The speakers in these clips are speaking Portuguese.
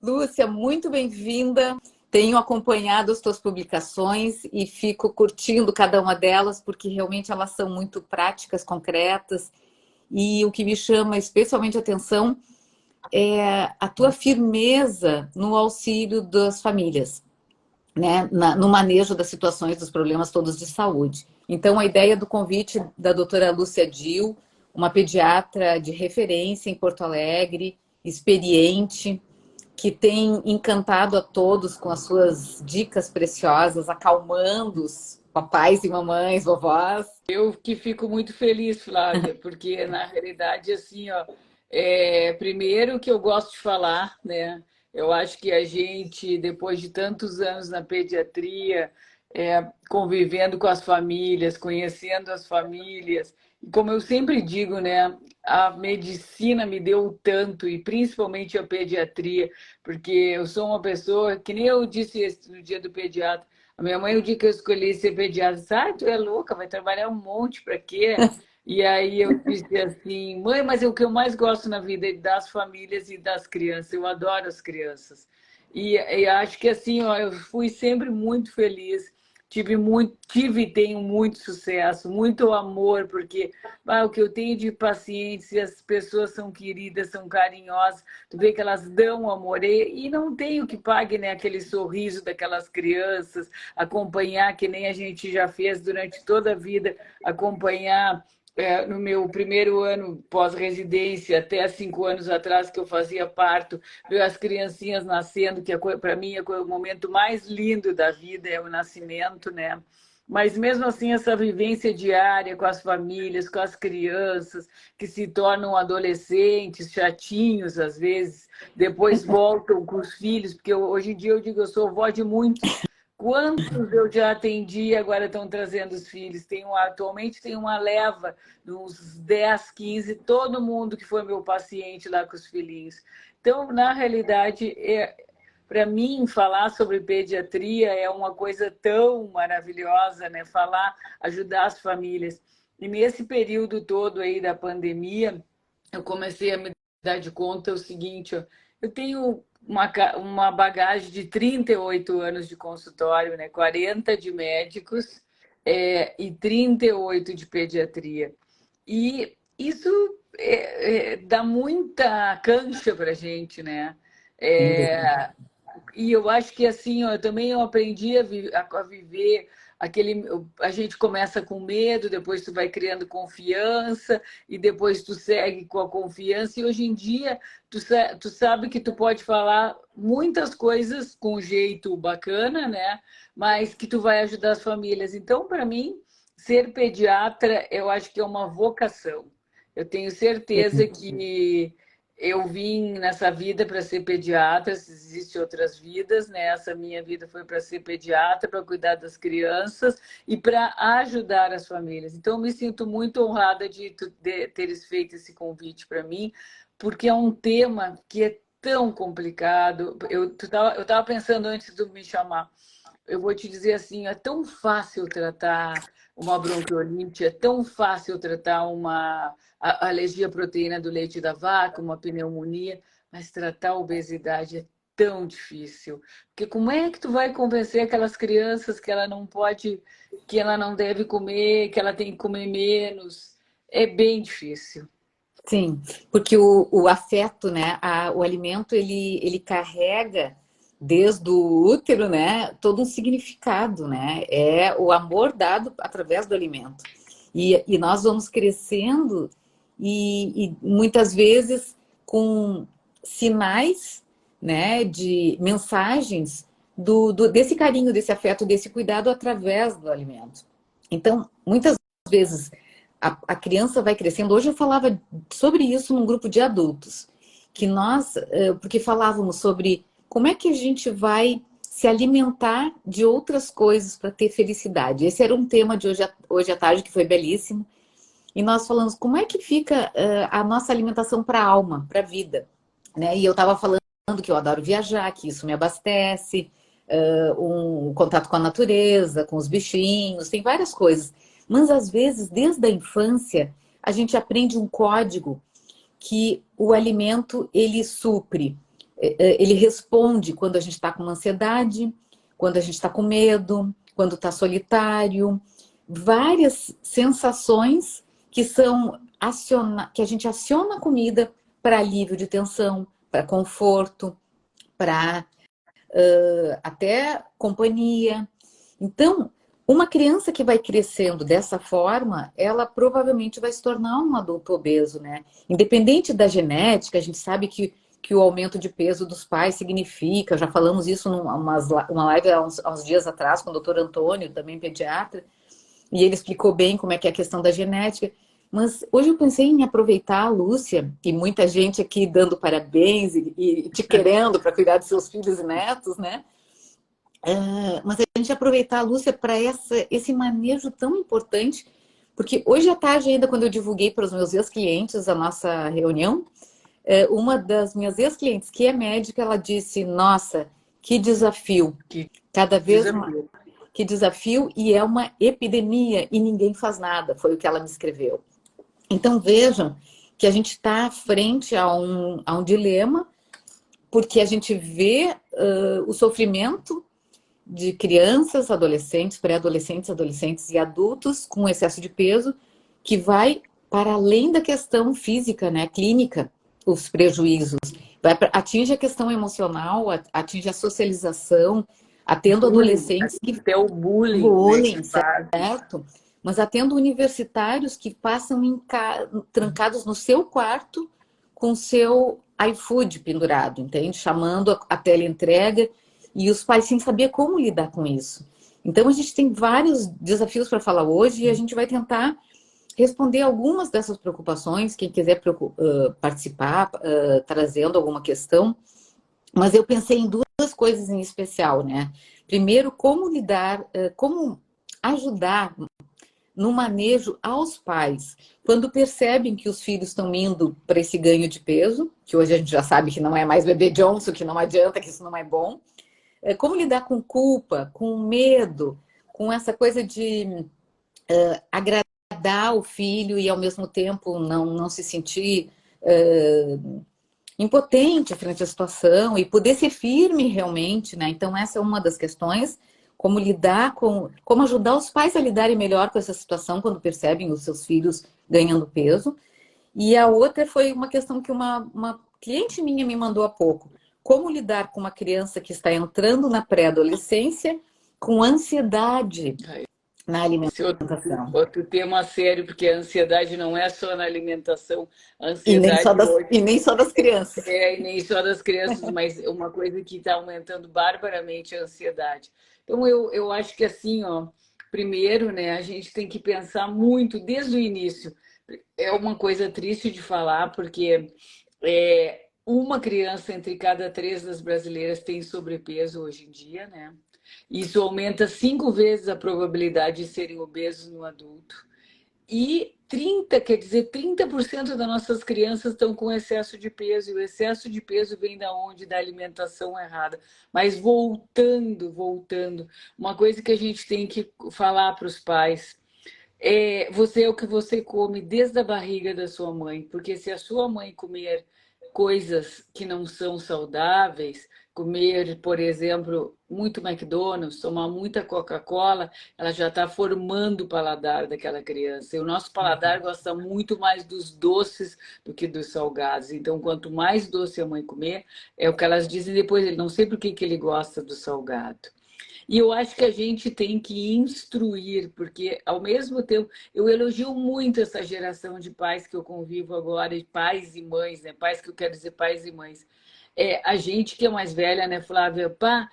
Lúcia, muito bem-vinda. Tenho acompanhado as tuas publicações e fico curtindo cada uma delas, porque realmente elas são muito práticas, concretas. E o que me chama especialmente a atenção é a tua firmeza no auxílio das famílias, né? No manejo das situações, dos problemas todos de saúde. Então, a ideia do convite da doutora Lúcia Dil, uma pediatra de referência em Porto Alegre, experiente, que tem encantado a todos com as suas dicas preciosas, acalmando os papais e mamães, vovós. Eu que fico muito feliz, Flávia, porque na realidade, assim, ó, primeiro que eu gosto de falar, né? Eu acho que a gente, depois de tantos anos na pediatria, convivendo com as famílias, conhecendo as famílias, e como eu sempre digo, né? A medicina me deu tanto, e principalmente a pediatria, porque eu sou uma pessoa, que nem eu disse no dia do pediatra, a minha mãe, o dia que eu escolhi ser pediatra, disse, ah, tu é louca, vai trabalhar um monte, para quê? E aí eu disse assim, mãe, mas o que eu mais gosto na vida é das famílias e das crianças, eu adoro as crianças. E acho que assim, ó, eu fui sempre muito feliz, tive e tenho muito sucesso, muito amor, porque o que eu tenho de pacientes, e as pessoas são queridas, são carinhosas, tu vê que elas dão amor, e não tem o que pague, né, aquele sorriso daquelas crianças, acompanhar, que nem a gente já fez durante toda a vida, acompanhar no meu primeiro ano pós-residência, até 5 anos atrás que eu fazia parto, ver as criancinhas nascendo, que para mim é o momento mais lindo da vida, é o nascimento, né? Mas mesmo assim, essa vivência diária com as famílias, com as crianças, que se tornam adolescentes, chatinhos às vezes, depois voltam com os filhos, porque hoje em dia eu digo, eu sou avó de muitos. Quantos eu já atendi e agora estão trazendo os filhos? Atualmente tem uma leva, uns 10, 15, todo mundo que foi meu paciente lá com os filhinhos. Então, na realidade, para mim, falar sobre pediatria é uma coisa tão maravilhosa, né? Falar, ajudar as famílias. E nesse período todo aí da pandemia, eu comecei a me dar de conta o seguinte, ó, eu tenho uma bagagem de 38 anos de consultório, né? 40 de médicos e 38 de pediatria. E isso dá muita cancha para a gente, né? É, e eu acho que assim, ó, também eu aprendi a viver aquele. A gente começa com medo, depois tu vai criando confiança, e depois tu segue com a confiança. E hoje em dia, tu sabe que tu pode falar muitas coisas com um jeito bacana, né? Mas que tu vai ajudar as famílias. Então, para mim, ser pediatra, eu acho que é uma vocação. Eu tenho certeza que eu vim nessa vida para ser pediatra, existem outras vidas, né? Essa minha vida foi para ser pediatra, para cuidar das crianças e para ajudar as famílias. Então, eu me sinto muito honrada de teres feito esse convite para mim, porque é um tema que é tão complicado. Eu estava pensando antes de me chamar, eu vou te dizer assim, é tão fácil tratar uma bronquiolite, é tão fácil tratar uma alergia à proteína do leite da vaca, uma pneumonia, mas tratar a obesidade é tão difícil. Porque como é que tu vai convencer aquelas crianças que ela não pode, que ela não deve comer, que ela tem que comer menos? É bem difícil. Sim, porque o afeto, né, o alimento, ele carrega desde o útero, né, todo um significado, né? É o amor dado através do alimento. E nós vamos crescendo e muitas vezes com sinais, né, de mensagens desse carinho, desse afeto, desse cuidado através do alimento. Então, muitas vezes a criança vai crescendo. Hoje eu falava sobre isso num grupo de adultos, que nós, porque falávamos sobre como é que a gente vai se alimentar de outras coisas para ter felicidade. Esse era um tema de hoje à tarde, que foi belíssimo. E nós falamos como é que fica a nossa alimentação para a alma, para a vida. Né? E eu estava falando que eu adoro viajar, que isso me abastece, um contato com a natureza, com os bichinhos, tem várias coisas. Mas às vezes, desde a infância, a gente aprende um código que o alimento ele supre ele responde quando a gente está com uma ansiedade, quando a gente está com medo, quando está solitário, várias sensações que são que a gente aciona a comida para alívio de tensão, para conforto, para até companhia. Então, uma criança que vai crescendo dessa forma, ela provavelmente vai se tornar um adulto obeso, né? Independente da genética, a gente sabe que o aumento de peso dos pais significa, já falamos isso numa live há uns dias atrás com o doutor Antônio, também pediatra, e ele explicou bem como é que é a questão da genética. Mas hoje eu pensei em aproveitar a Lúcia, e muita gente aqui dando parabéns e te querendo para cuidar dos seus filhos e netos, né? Mas a gente aproveitar a Lúcia para esse manejo tão importante, porque hoje à tarde ainda, quando eu divulguei para os meus ex-clientes a nossa reunião, uma das minhas ex-clientes, que é médica, ela disse, nossa, que desafio, cada vez mais, que desafio, e é uma epidemia e ninguém faz nada, foi o que ela me escreveu. Então vejam que a gente está frente a um dilema, porque a gente vê o sofrimento de crianças, adolescentes, pré-adolescentes, adolescentes e adultos com excesso de peso, que vai para além da questão física, né, clínica, os prejuízos. Atinge a questão emocional, atinge a socialização, atendo adolescentes que... Até o bullying, bullying, né, certo? Mas atendo universitários que passam trancados no seu quarto com seu iFood pendurado, entende? Chamando a teleentrega, e os pais sem saber como lidar com isso. Então, a gente tem vários desafios para falar hoje e a gente vai tentar responder algumas dessas preocupações. Quem quiser participar, trazendo alguma questão. Mas eu pensei em duas coisas em especial, né? Primeiro, como lidar, como ajudar no manejo aos pais, quando percebem que os filhos estão indo para esse ganho de peso, que hoje a gente já sabe que não é mais bebê Johnson, que não adianta, que isso não é bom. Como lidar com culpa, com medo, com essa coisa de agradar o filho e ao mesmo tempo não se sentir impotente frente à situação e poder ser firme realmente, né? Então essa é uma das questões, como lidar como ajudar os pais a lidarem melhor com essa situação quando percebem os seus filhos ganhando peso. E a outra foi uma questão que uma cliente minha me mandou há pouco. Como lidar com uma criança que está entrando na pré-adolescência com ansiedade na esse alimentação. outro tema sério, porque a ansiedade não é só na alimentação, a ansiedade hoje E nem só das crianças. e nem só das crianças, mas uma coisa que está aumentando barbaramente a ansiedade. Então, eu acho que assim, ó, primeiro, né, a gente tem que pensar muito desde o início. É uma coisa triste de falar, porque uma criança entre cada 3 das brasileiras tem sobrepeso hoje em dia, né? Isso aumenta 5 vezes a probabilidade de serem obesos no adulto. E 30% das nossas crianças estão com excesso de peso. E o excesso de peso vem da onde? Da alimentação errada. Mas voltando, uma coisa que a gente tem que falar para os pais você é o que você come desde a barriga da sua mãe, porque se a sua mãe comer coisas que não são saudáveis, comer, por exemplo, muito McDonald's, tomar muita Coca-Cola, ela já está formando o paladar daquela criança. E o nosso paladar gosta muito mais dos doces do que dos salgados. Então, quanto mais doce a mãe comer, é o que elas dizem depois, ele não sei por que ele gosta do salgado. E eu acho que a gente tem que instruir, porque ao mesmo tempo eu elogio muito essa geração de pais que eu convivo agora, e pais e mães, né? Pais que eu quero dizer pais e mães. A gente que é mais velha, né, Flávia? Pá,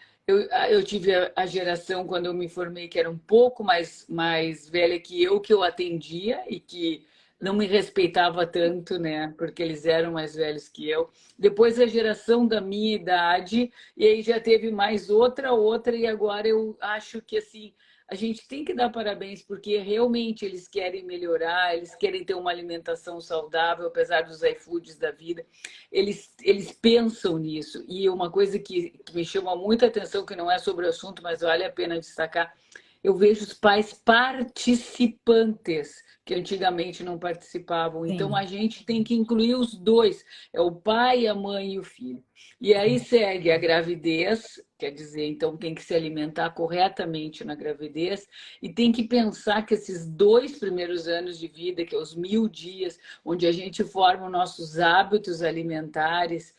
eu tive a geração quando eu me formei que era um pouco mais velha que eu atendia e que não me respeitava tanto, né? Porque eles eram mais velhos que eu. Depois a geração da minha idade, e aí já teve mais outra, e agora eu acho que assim, a gente tem que dar parabéns, porque realmente eles querem melhorar, eles querem ter uma alimentação saudável, apesar dos iFoods da vida, eles pensam nisso. E uma coisa que me chama muita atenção, que não é sobre o assunto, mas vale a pena destacar, eu vejo os pais participantes, que antigamente não participavam. Então, Sim. a gente tem que incluir os dois, é o pai, a mãe e o filho. E aí segue a gravidez, quer dizer, então tem que se alimentar corretamente na gravidez e tem que pensar que esses 2 primeiros anos de vida, que é os 1000 dias, onde a gente forma os nossos hábitos alimentares,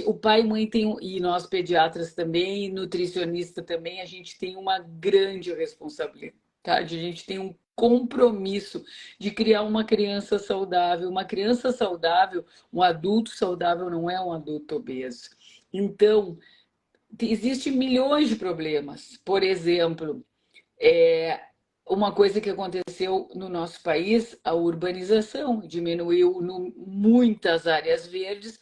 o pai e mãe tem, e nós pediatras também, e nutricionista também, a gente tem uma grande responsabilidade, a gente tem um compromisso de criar uma criança saudável. Uma criança saudável, um adulto saudável não é um adulto obeso. Então, existem milhões de problemas. Por exemplo, uma coisa que aconteceu no nosso país, a urbanização diminuiu muitas áreas verdes.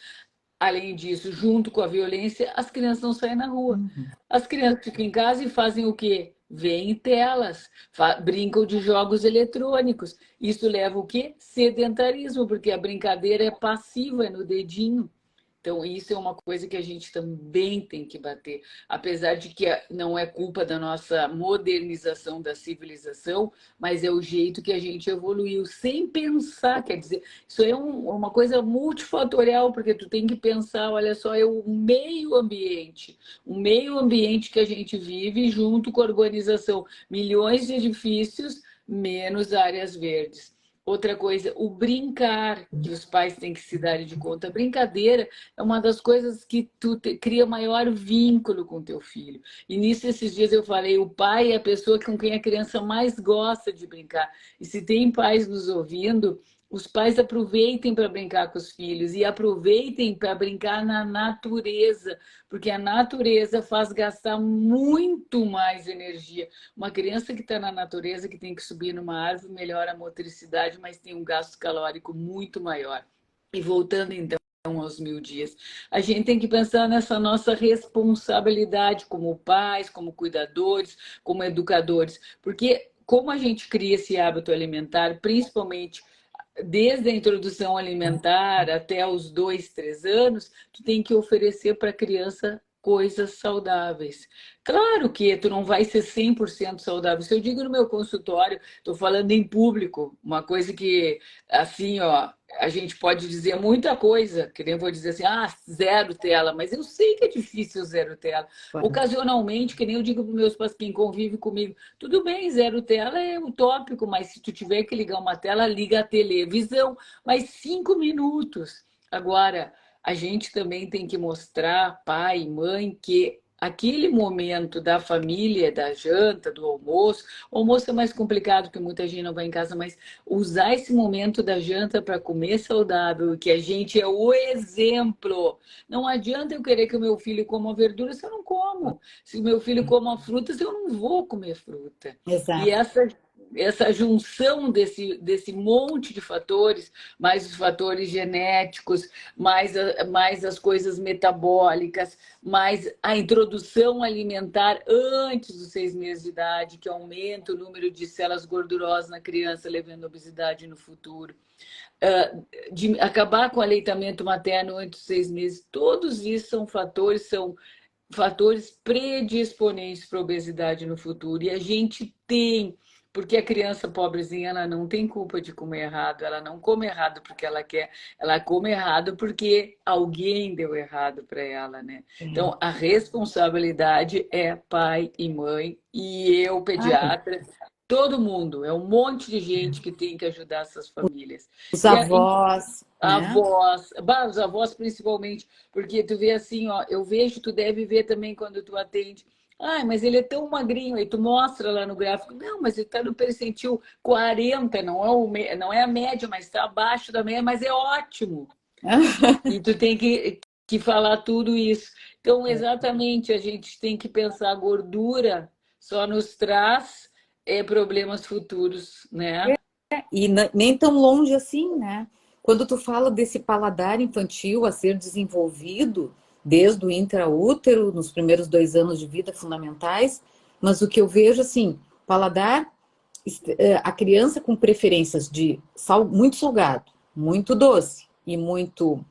Além disso, junto com a violência, as crianças não saem na rua. Uhum. As crianças ficam em casa e fazem o quê? Vêem telas, brincam de jogos eletrônicos. Isso leva o quê? Sedentarismo, porque a brincadeira é passiva, é no dedinho. Então, isso é uma coisa que a gente também tem que bater. Apesar de que não é culpa da nossa modernização da civilização, mas é o jeito que a gente evoluiu, sem pensar. Quer dizer, isso é uma coisa multifatorial, porque tu tem que pensar, olha só, é o meio ambiente que a gente vive junto com a urbanização. Milhões de edifícios, menos áreas verdes. Outra coisa, o brincar, que os pais têm que se darem de conta. A brincadeira é uma das coisas que cria maior vínculo com teu filho. E nisso, esses dias eu falei, o pai é a pessoa com quem a criança mais gosta de brincar. E se tem pais nos ouvindo, os pais aproveitem para brincar com os filhos e aproveitem para brincar na natureza, porque a natureza faz gastar muito mais energia. Uma criança que está na natureza, que tem que subir numa árvore, melhora a motricidade, mas tem um gasto calórico muito maior. E voltando então aos 1000 dias. A gente tem que pensar nessa nossa responsabilidade como pais, como cuidadores, como educadores, porque como a gente cria esse hábito alimentar, principalmente desde a introdução alimentar até os 2, 3 anos, tu tem que oferecer para a criança coisas saudáveis. Claro que tu não vai ser 100% saudável. Se eu digo no meu consultório, estou falando em público, uma coisa que, assim, ó, a gente pode dizer muita coisa, que nem vou dizer assim, zero tela, mas eu sei que é difícil zero tela. Ocasionalmente, que nem eu digo para meus pais, quem convive comigo, tudo bem, zero tela é utópico, mas se tu tiver que ligar uma tela, liga a televisão, mas 5 minutos. Agora, a gente também tem que mostrar, pai e mãe, que aquele momento da família, da janta, do almoço, o almoço é mais complicado, porque muita gente não vai em casa, mas usar esse momento da janta para comer saudável, que a gente é o exemplo. Não adianta eu querer que o meu filho coma verdura se eu não como. Se o meu filho coma frutas, eu não vou comer fruta. E Exato. essa junção desse monte de fatores, mais os fatores genéticos, mais as coisas metabólicas, mais a introdução alimentar antes dos 6 meses de idade, que aumenta o número de células gordurosas na criança, levando à obesidade no futuro. De acabar com o aleitamento materno antes dos 6 meses, todos isso são fatores predisponentes para a obesidade no futuro. E a gente tem, porque a criança pobrezinha, ela não tem culpa de comer errado, ela não come errado porque ela quer, ela come errado porque alguém deu errado para ela, né? Então, a responsabilidade é pai e mãe, e eu, Claro. pediatra, todo mundo, é um monte de gente que tem que ajudar essas famílias. Os E avós, né? avós, os avós principalmente, porque tu vê assim, ó, eu vejo, tu deve ver também quando tu atende. Mas ele é tão magrinho, aí tu mostra lá no gráfico, não, mas ele está no percentil 40, não é a média, mas está abaixo da média, mas é ótimo. E tu tem que falar tudo isso. Então, exatamente, a gente tem que pensar a gordura só nos traz problemas futuros, né? E nem tão longe assim, né? Quando tu fala desse paladar infantil a ser desenvolvido desde o intraútero, nos primeiros 2 anos de vida fundamentais, mas o que eu vejo assim, paladar, a criança com preferências de muito salgado, muito doce e muito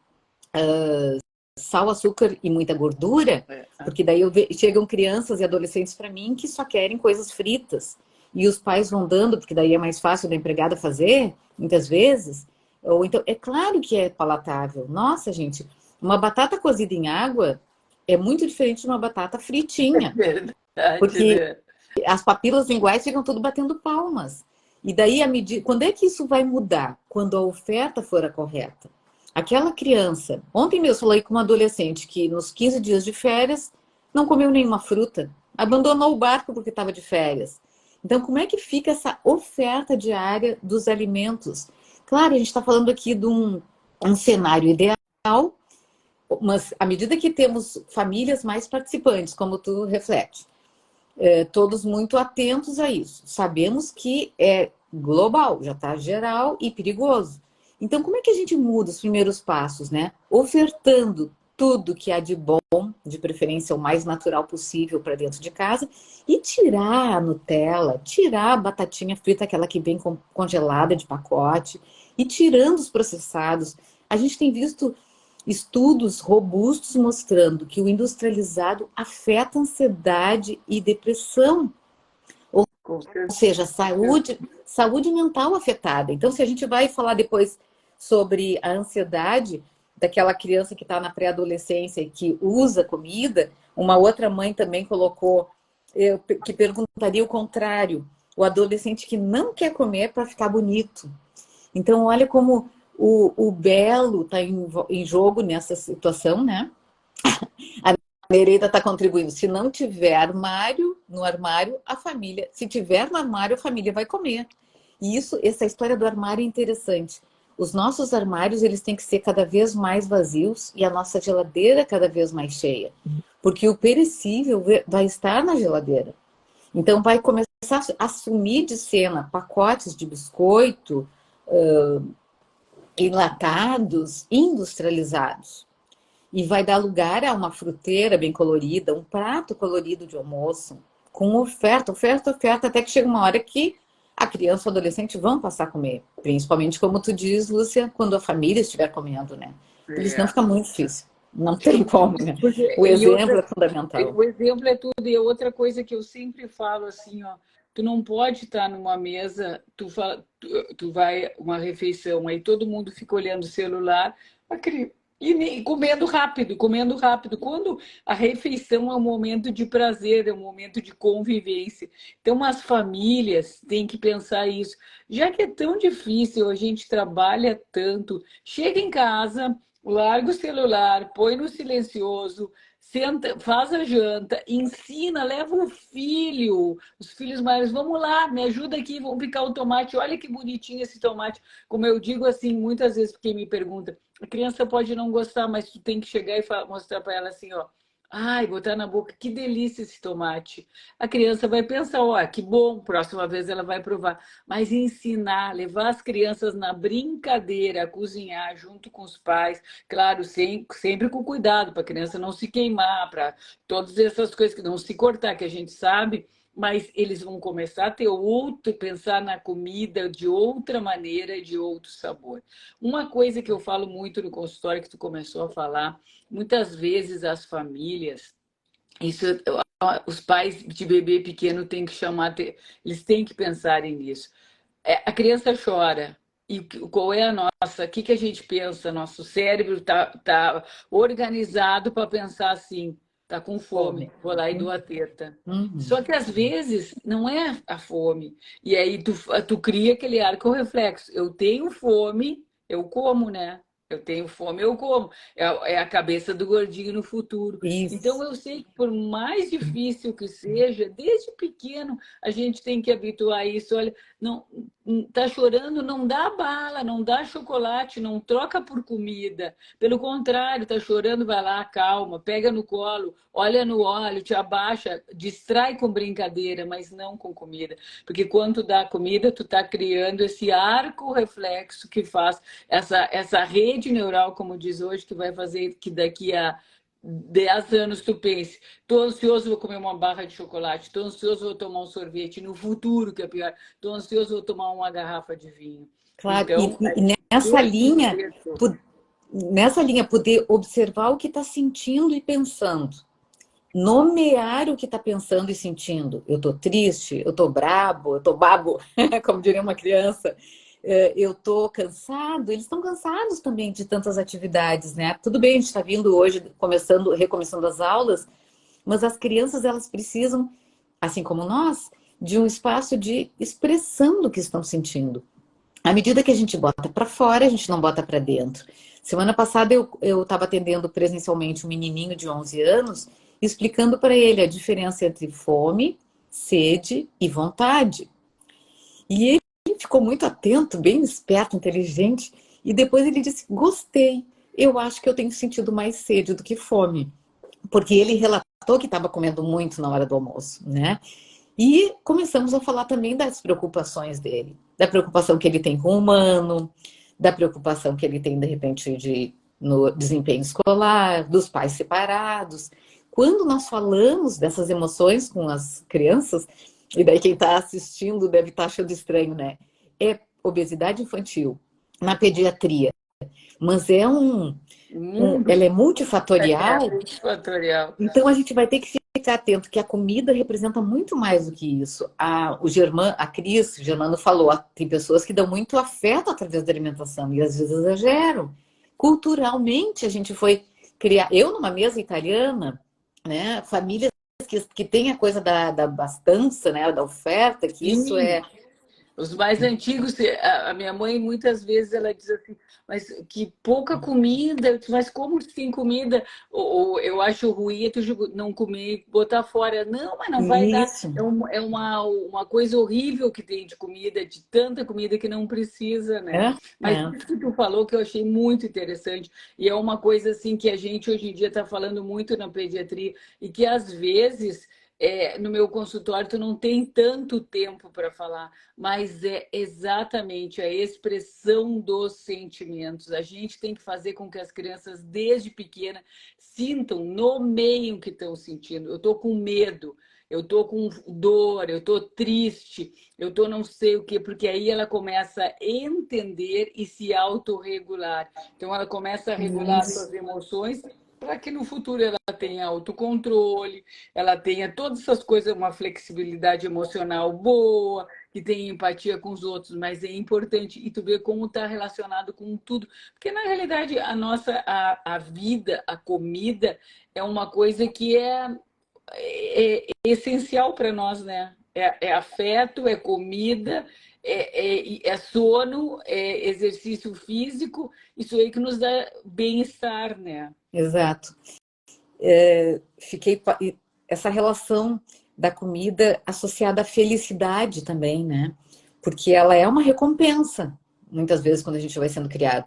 sal, açúcar e muita gordura, porque daí chegam crianças e adolescentes para mim que só querem coisas fritas. E os pais vão dando, porque daí é mais fácil da empregada fazer, muitas vezes. Ou então, é claro que é palatável. Nossa, gente, uma batata cozida em água é muito diferente de uma batata fritinha. Verdade, Porque né? as papilas linguais ficam tudo batendo palmas. E daí, quando é que isso vai mudar? Quando a oferta for a correta. Aquela criança, ontem mesmo falei com uma adolescente que nos 15 dias de férias não comeu nenhuma fruta, abandonou o barco porque estava de férias. Então, como é que fica essa oferta diária dos alimentos? Claro, a gente está falando aqui de um cenário ideal, mas à medida que temos famílias mais participantes, como tu reflete, todos muito atentos a isso. Sabemos que é global, já está geral e perigoso. Então, como é que a gente muda os primeiros passos, né? Ofertando tudo que há de bom, de preferência o mais natural possível para dentro de casa, e tirar a Nutella, tirar a batatinha frita, aquela que vem congelada de pacote, e tirando os processados. A gente tem visto estudos robustos mostrando que o industrializado afeta a ansiedade e depressão, ou seja, saúde mental afetada. Então, se a gente vai falar depois sobre a ansiedade daquela criança que está na pré-adolescência e que usa comida, uma outra mãe também colocou que perguntaria o contrário, o adolescente que não quer comer para ficar bonito. Então, olha como o belo está em jogo nessa situação, né? A Nereida está contribuindo. Se não tiver armário, no armário, a família. Se tiver no armário, a família vai comer. E essa história do armário é interessante. Os nossos armários, eles têm que ser cada vez mais vazios e a nossa geladeira cada vez mais cheia. Porque o perecível vai estar na geladeira. Então, vai começar a assumir de cena pacotes de biscoito, enlatados, industrializados. E vai dar lugar a uma fruteira bem colorida, um prato colorido de almoço, com oferta, oferta, oferta, até que chega uma hora que a criança ou adolescente vão passar a comer. Principalmente, como tu diz, Lúcia, quando a família estiver comendo, né? Porque senão fica muito difícil. Não tem como, né? O exemplo é fundamental. O exemplo é tudo. E outra coisa que eu sempre falo assim, ó, tu não pode estar numa mesa, tu vai uma refeição, aí todo mundo fica olhando o celular, e comendo rápido, comendo rápido. Quando a refeição é um momento de prazer, é um momento de convivência. Então, as famílias têm que pensar isso. Já que é tão difícil, a gente trabalha tanto, chega em casa, larga o celular, põe no silencioso, senta, faz a janta, ensina, leva o filho, os filhos maiores, vamos lá, me ajuda aqui, vamos picar o tomate, olha que bonitinho esse tomate. Como eu digo assim, muitas vezes, quem me pergunta, a criança pode não gostar, mas tu tem que chegar e mostrar para ela assim, ó, ai, botar na boca, que delícia esse tomate. A criança vai pensar, ó, que bom, próxima vez ela vai provar. Mas ensinar, levar as crianças na brincadeira, a cozinhar junto com os pais, claro, sempre com cuidado, para a criança não se queimar, para todas essas coisas que não se cortar, que a gente sabe, mas eles vão começar a ter pensar na comida de outra maneira, de outro sabor. Uma coisa que eu falo muito no consultório, que tu começou a falar, muitas vezes as famílias, isso, os pais de bebê pequeno têm que chamar, eles têm que pensarem nisso. A criança chora. E qual é a nossa? O que a gente pensa? Nosso cérebro tá organizado para pensar assim: tá com fome, vou lá e dou a teta. Só que às vezes não é a fome. E aí tu cria aquele arco reflexo. Eu tenho fome, eu como, né? Eu tenho fome, eu como. É a cabeça do gordinho no futuro. Então Isso. eu sei que por mais difícil que seja, desde pequeno a gente tem que habituar a isso. Olha, não, tá chorando, não dá bala, não dá chocolate, não troca por comida. Pelo contrário, tá chorando, vai lá, calma, pega no colo, olha no olho, te abaixa, distrai com brincadeira, mas não com comida. Porque quando tu dá comida, tu tá criando esse arco reflexo que faz essa rede neural, como diz hoje, que vai fazer que daqui a 10 anos tu pense, tô ansioso, vou comer uma barra de chocolate, tô ansioso, vou tomar um sorvete, no futuro, que é pior, tô ansioso, vou tomar uma garrafa de vinho. Claro, Então, e nessa linha, isso. nessa linha, poder observar o que está sentindo e pensando. Nomear o que está pensando e sentindo. Eu estou triste, eu estou brabo, eu estou babo, como diria uma criança. Eu estou cansado. Eles estão cansados também de tantas atividades, né? Tudo bem, a gente está vindo hoje, recomeçando as aulas, mas as crianças, elas precisam, assim como nós, de um espaço de expressão do que estão sentindo. À medida que a gente bota para fora, a gente não bota para dentro. Semana passada eu estava atendendo presencialmente um menininho de 11 anos, explicando para ele a diferença entre fome, sede e vontade. E ele ficou muito atento, bem esperto, inteligente, e depois ele disse: gostei, eu acho que eu tenho sentido mais sede do que fome. Porque ele relatou que estava comendo muito na hora do almoço, né? E começamos a falar também das preocupações dele, da preocupação que ele tem com o humano, da preocupação que ele tem, de repente, no desempenho escolar, dos pais separados. Quando nós falamos dessas emoções com as crianças, e daí quem está assistindo deve estar achando estranho, né? É obesidade infantil na pediatria, mas Mundo ela é multifatorial. multifatorial. Então a gente vai ter que ficar atento que a comida representa muito mais do que isso. A Cris, o Germano falou, tem pessoas que dão muito afeto através da alimentação e às vezes exageram. Culturalmente a gente foi criar, eu numa mesa italiana, né, famílias que têm a coisa da abastança, né, da oferta, que isso Sim, é os mais antigos, a minha mãe muitas vezes ela diz assim, mas que pouca comida, eu disse, mas como se tem comida? Ou eu acho ruim tu não comer e botar fora. Não, mas não vai dar. isso, É uma coisa horrível que tem de comida, de tanta comida que não precisa, né? é, Mas é. isso que tu falou que eu achei muito interessante, e é uma coisa assim que a gente hoje em dia está falando muito na pediatria, e que às vezes. No meu consultório, tu não tem tanto tempo para falar, mas é exatamente a expressão dos sentimentos. A gente tem que fazer com que as crianças, desde pequena, sintam, nomeiem o que estão sentindo. Eu estou com medo, eu estou com dor, eu estou triste, eu estou não sei o quê, porque aí ela começa a entender e se autorregular. Então, ela começa a regular Isso. suas emoções para que no futuro ela tenha autocontrole, ela tenha todas essas coisas, uma flexibilidade emocional boa, que tem empatia com os outros, mas é importante e tu vê como está relacionado com tudo, porque na realidade a vida, a comida é uma coisa que é essencial para nós, né? É afeto, é comida, é sono, é exercício físico, isso aí que nos dá bem-estar, né? Exato. Fiquei essa relação da comida associada à felicidade também, né? Porque ela é uma recompensa, muitas vezes, quando a gente vai sendo criado.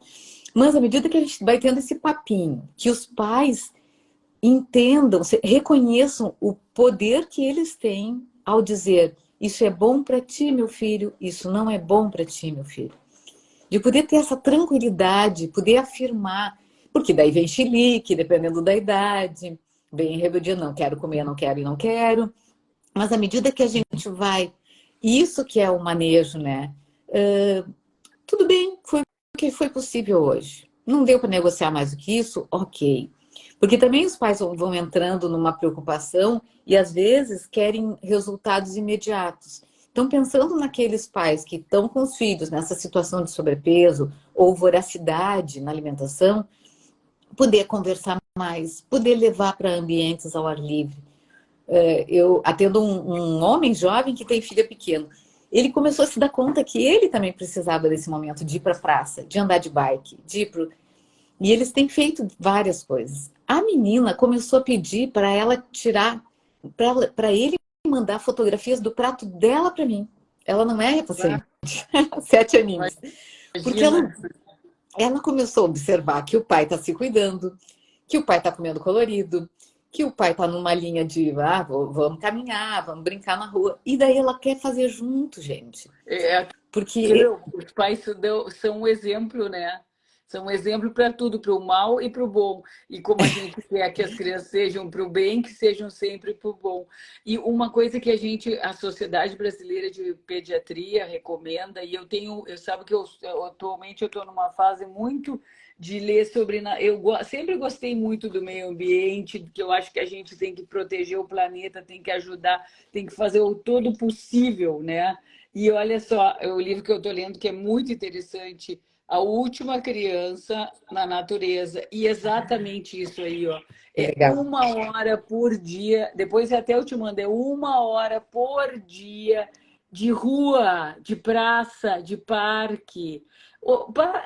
Mas à medida que a gente vai tendo esse papinho, que os pais entendam, reconheçam o poder que eles têm ao dizer: isso é bom para ti, meu filho, isso não é bom para ti, meu filho. De poder ter essa tranquilidade, poder afirmar, porque daí vem chilique, dependendo da idade, vem rebeldia, não quero comer, não quero e não quero. Mas à medida que a gente vai, isso que é o manejo, né? Tudo bem, foi o que foi possível hoje. Não deu para negociar mais do que isso? Ok. Porque também os pais vão entrando numa preocupação e às vezes querem resultados imediatos. Então, pensando naqueles pais que estão com os filhos nessa situação de sobrepeso ou voracidade na alimentação, poder conversar mais, poder levar para ambientes ao ar livre. Eu atendo um homem jovem que tem filha pequena. Ele começou a se dar conta que ele também precisava desse momento de ir para a praça, de andar de bike, de ir pro... E eles têm feito várias coisas. A menina começou a pedir para ela tirar, para ele mandar fotografias do prato dela para mim. Ela não é paciente, 7 aninhos. Porque Imagina. ela começou a observar que o pai está se cuidando, que o pai está comendo colorido, que o pai está numa linha de vamos caminhar, vamos brincar na rua. E daí ela quer fazer junto, gente. É, Porque os pais são um exemplo, né? São um exemplo para tudo, para o mal e para o bom. E como a gente quer que as crianças sejam para o bem, que sejam sempre para o bom. E uma coisa que a Sociedade Brasileira de Pediatria recomenda, e eu sabe que atualmente eu estou numa fase muito de ler sobre... Sempre gostei muito do meio ambiente, que eu acho que a gente tem que proteger o planeta, tem que ajudar, tem que fazer o todo possível, né? E olha só, o livro que eu estou lendo, que é muito interessante, A Última Criança na Natureza. E exatamente isso aí, ó. Que É legal. 1 hora por dia, depois até eu te mando, é 1 hora por dia de rua, de praça, de parque.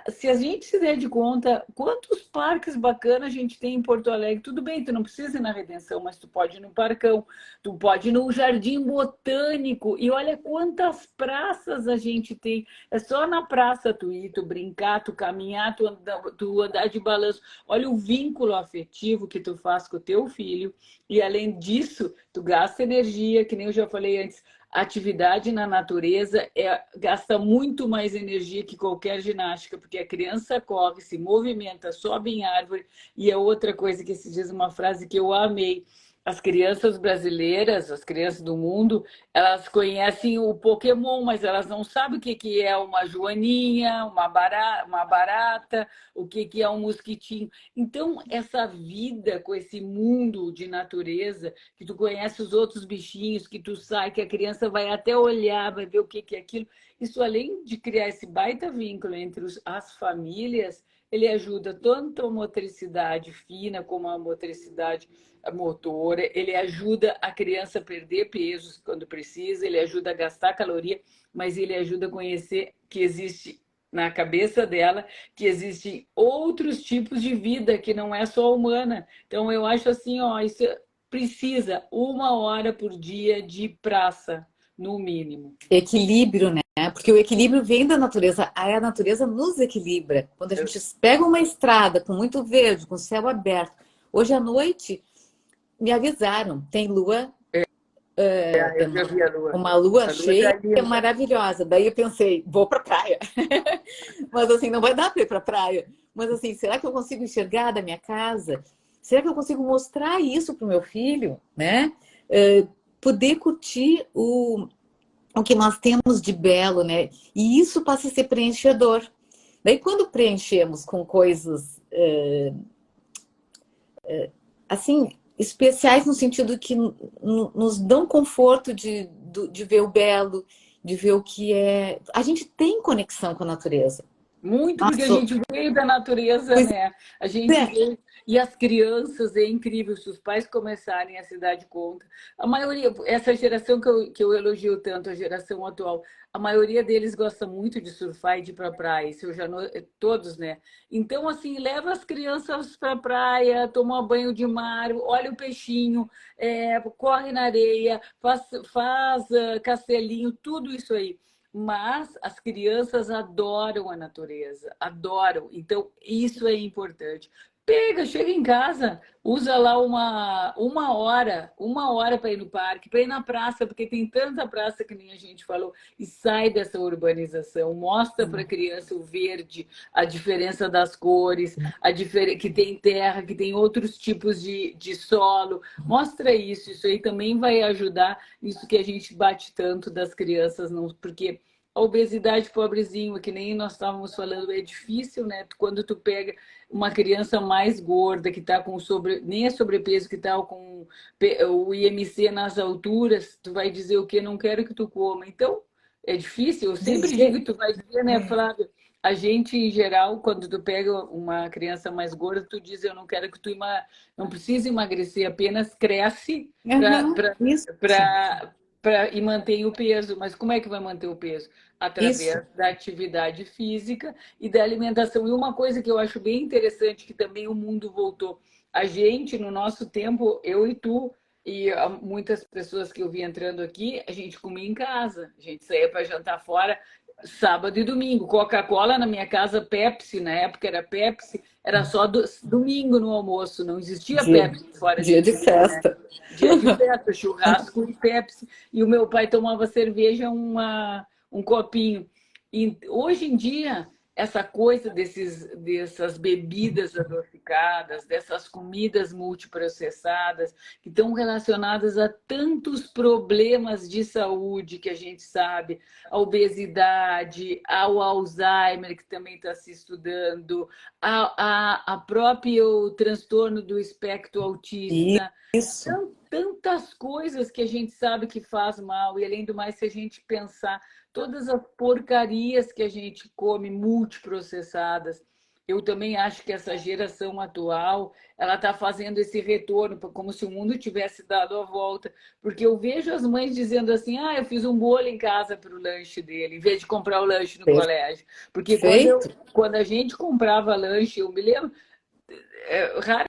Se a gente se der de conta, quantos parques bacanas a gente tem em Porto Alegre? Tudo bem, tu não precisa ir na Redenção, mas tu pode ir no Parcão, tu pode ir no Jardim Botânico. E olha quantas praças a gente tem. É só na praça tu ir, tu brincar, tu caminhar, tu andar de balanço. Olha o vínculo afetivo que tu faz com o teu filho. E além disso, tu gasta energia, que nem eu já falei antes. Atividade na natureza gasta muito mais energia que qualquer ginástica, porque a criança corre, se movimenta, sobe em árvore. E é outra coisa que se diz, uma frase que eu amei. As crianças brasileiras, as crianças do mundo, elas conhecem o Pokémon, mas elas não sabem o que que é uma joaninha, uma barata, o que que é um mosquitinho. Então, essa vida com esse mundo de natureza, que tu conhece os outros bichinhos, que tu sai, que a criança vai até olhar, vai ver o que que é aquilo, isso além de criar esse baita vínculo entre as famílias, ele ajuda tanto a motricidade fina como a motricidade motora, ele ajuda a criança a perder pesos quando precisa, ele ajuda a gastar caloria, mas ele ajuda a conhecer que existe na cabeça dela que existem outros tipos de vida que não é só humana. Então eu acho assim, ó, isso precisa 1 hora por dia de praça, no mínimo. Equilíbrio, né? Porque o equilíbrio vem da natureza, aí a natureza nos equilibra. Quando a gente pega uma estrada com muito verde, com céu aberto, hoje à noite me avisaram, tem lua, Eu já vi a lua. uma lua A lua cheia tá linda. maravilhosa. Daí eu pensei, vou pra praia. Mas assim, não vai dar para ir pra praia. Mas assim, será que eu consigo enxergar da minha casa? Será que eu consigo mostrar isso pro meu filho, né? Poder curtir o que nós temos de belo, né? E isso passa a ser preenchedor. Daí, quando preenchemos com coisas assim especiais no sentido que nos dão conforto de ver o belo, de ver o que é. A gente tem conexão com a natureza. Muito porque a Nossa, gente veio da natureza, pois né? A gente é, veio. E as crianças, é incrível, se os pais começarem a se dar de conta. A maioria, essa geração que eu elogio tanto, a geração atual, a maioria deles gosta muito de surfar e de ir para a praia. Isso eu já todos, né? Então, assim, leva as crianças para a praia, toma banho de mar, olha o peixinho, corre na areia, faz castelinho, tudo isso aí. Mas as crianças adoram a natureza, adoram. Então, isso é importante. Chega em casa, usa lá uma hora para ir no parque, para ir na praça, porque tem tanta praça que nem a gente falou, e sai dessa urbanização. Mostra para a criança o verde, a diferença das cores, que tem terra, que tem outros tipos de solo. Mostra isso, isso aí também vai ajudar isso que a gente bate tanto das crianças, não, porque a obesidade, pobrezinho, que nem nós estávamos falando, é difícil, né? Quando tu pega uma criança mais gorda, que está com nem é sobrepeso, que está com o IMC nas alturas, tu vai dizer o quê? Não quero que tu coma. Então, é difícil. Eu sempre digo, e tu vai dizer, né, Flávia? A gente, em geral, quando tu pega uma criança mais gorda, tu diz, eu não quero que tu não precisa emagrecer, apenas cresce uhum, isso, e mantém o peso. Mas como é que vai manter o peso? isso. Através da atividade física e da alimentação. E uma coisa que eu acho bem interessante, que também o mundo voltou. A gente, no nosso tempo, eu e tu, e muitas pessoas que eu vi entrando aqui, a gente comia em casa, a gente saía para jantar fora sábado e domingo. Coca-Cola na minha casa, Pepsi, na época era Pepsi, era só domingo no almoço, não existia Dia, Pepsi fora de dia de domingo, né? festa. Dia de festa, churrasco e Pepsi. E o meu pai tomava cerveja, um copinho. E hoje em dia, essa coisa dessas bebidas adocicadas, dessas comidas multiprocessadas, que estão relacionadas a tantos problemas de saúde que a gente sabe, a obesidade, ao Alzheimer, que também está se estudando, a próprio transtorno do espectro autista. Isso. São tantas coisas que a gente sabe que faz mal, e além do mais, se a gente pensar todas as porcarias que a gente come multiprocessadas, eu também acho que essa geração atual, ela está fazendo esse retorno, como se o mundo tivesse dado a volta, porque eu vejo as mães dizendo assim, eu fiz um bolo em casa para o lanche dele, em vez de comprar o lanche no colégio. Porque Perfeito. quando a gente comprava lanche, eu me lembro, raro,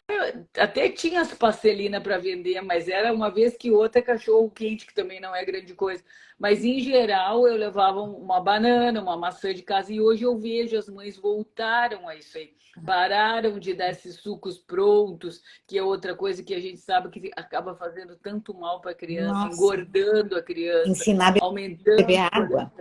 até tinha as pastelinas para vender, mas era uma vez que outra cachorro quente, que também não é grande coisa. Mas, em geral, eu levava uma banana, uma maçã de casa, e hoje eu vejo as mães voltaram a isso aí. Pararam de dar esses sucos prontos, que é outra coisa que a gente sabe que acaba fazendo tanto mal para a criança, Nossa. engordando a criança, Ensinar a beber aumentando o água.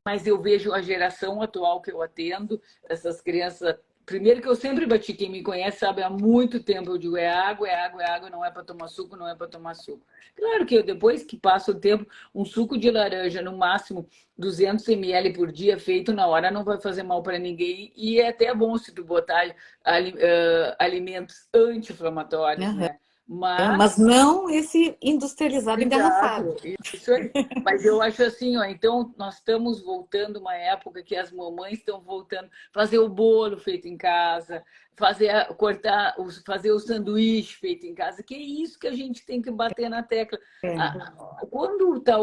mas eu vejo a geração atual que eu atendo, essas crianças. Primeiro que eu sempre bati, quem me conhece sabe, há muito tempo eu digo é água, é água, é água, não é para tomar suco, não é para tomar suco. Claro que depois que passa o tempo, um suco de laranja, no máximo 200 ml por dia, feito na hora, não vai fazer mal para ninguém, e é até bom se tu botar alimentos anti-inflamatórios, Aham. né? Mas Mas não esse industrializado engarrafado. exato, isso aí. Mas eu acho assim, ó, então nós estamos voltando uma época que as mamães estão voltando a fazer o bolo feito em casa, fazer o sanduíche feito em casa, que é isso que a gente tem que bater na tecla. É. Quando está